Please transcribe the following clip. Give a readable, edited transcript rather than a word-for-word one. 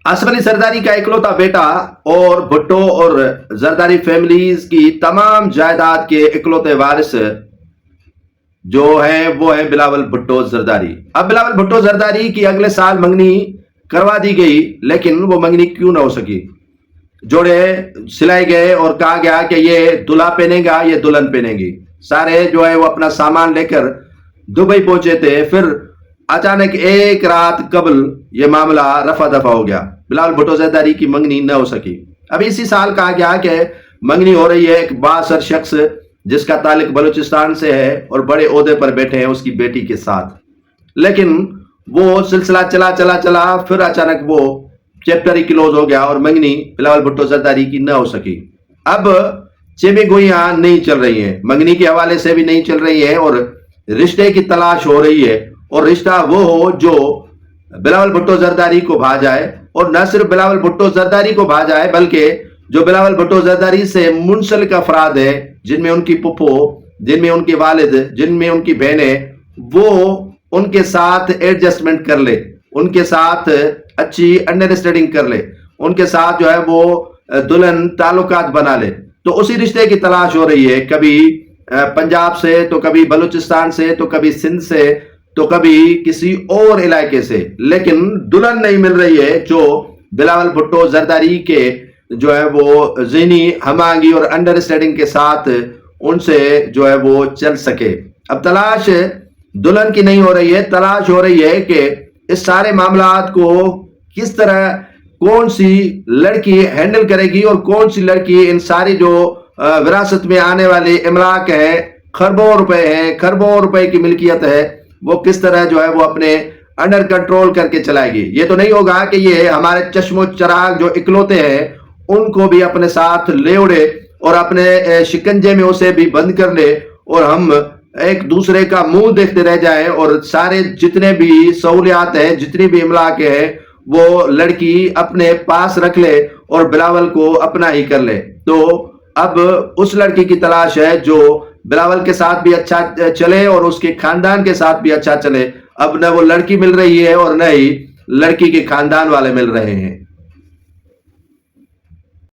آصف علی زرداری کا اکلوتا بیٹا اور بھٹو اور زرداری فیملیز کی تمام جائیداد کے اکلوتے وارث جو ہیں وہ ہیں بلاول بھٹو زرداری۔ اب بلاول بھٹو زرداری کی اگلے سال منگنی کروا دی گئی، لیکن وہ منگنی کیوں نہ ہو سکی؟ جوڑے سلائے گئے اور کہا گیا کہ یہ دلہا پہنے گا، یہ دلہن پہنے گی۔ سارے جو ہے وہ اپنا سامان لے کر دبئی پہنچے تھے۔ پھر اچانک ایک رات قبل یہ معاملہ رفع دفع ہو گیا، بلاول بھٹو زرداری کی منگنی نہ ہو سکی۔ اب اسی سال کہا گیا کہ منگنی ہو رہی ہے ایک بااثر شخص جس کا تعلق بلوچستان سے ہے اور بڑے عہدے پر بیٹھے ہیں اس کی بیٹی کے ساتھ، لیکن وہ سلسلہ چلا پھر اچانک وہ چیپٹر ہی کلوز ہو گیا اور منگنی بلاول بھٹو زرداری کی نہ ہو سکی۔ اب چیمے گوئیاں نہیں چل رہی ہیں، منگنی کے حوالے سے بھی نہیں چل رہی ہیں، اور رشتے کی تلاش ہو رہی ہے، اور رشتہ وہ ہو جو بلاول بھٹو زرداری کو بھا جائے، اور نہ صرف بلاول بھٹو زرداری کو بھا جائے بلکہ جو بلاول بھٹو زرداری سے منسلک افراد ہیں، جن میں ان کی پھپھو، جن میں ان کے والد، جن میں ان کی بہنیں، وہ ان کے ساتھ ایڈجسٹمنٹ کر لے، ان کے ساتھ اچھی انڈرسٹینڈنگ کر لے، ان کے ساتھ جو ہے وہ دلہن تعلقات بنا لے۔ تو اسی رشتے کی تلاش ہو رہی ہے، کبھی پنجاب سے، تو کبھی بلوچستان سے، تو کبھی سندھ سے، تو کبھی کسی اور علاقے سے، لیکن دلہن نہیں مل رہی ہے جو بلاول بھٹو زرداری کے جو ہے وہ ذہنی ہم آہنگی اور انڈرسٹینڈنگ کے ساتھ ان سے جو ہے وہ چل سکے۔ اب تلاش دلہن کی نہیں ہو رہی ہے، تلاش ہو رہی ہے کہ اس سارے معاملات کو کس طرح کون سی لڑکی ہینڈل کرے گی، اور کون سی لڑکی ان ساری جو وراثت میں آنے والے املاک ہیں، خربوں روپے کی ملکیت ہے، وہ کس طرح جو ہے وہ اپنے انڈر کنٹرول کر کے چلائے گی۔ یہ تو نہیں ہوگا کہ یہ ہمارے چشم و چراغ جو اکلوتے ہیں ان کو بھی اپنے ساتھ لے اڑے اور اپنے شکنجے میں اسے بھی بند کر لے، اور ہم ایک دوسرے کا منہ دیکھتے رہ جائیں، اور سارے جتنے بھی سہولیات ہیں، جتنی بھی املاک ہیں، وہ لڑکی اپنے پاس رکھ لے اور بلاول کو اپنا ہی کر لے۔ تو اب اس لڑکی کی تلاش ہے جو بلاول کے ساتھ بھی اچھا چلے اور اس کے خاندان کے ساتھ بھی اچھا چلے۔ اب نہ وہ لڑکی مل رہی ہے اور نہ ہی لڑکی کے خاندان والے مل رہے ہیں۔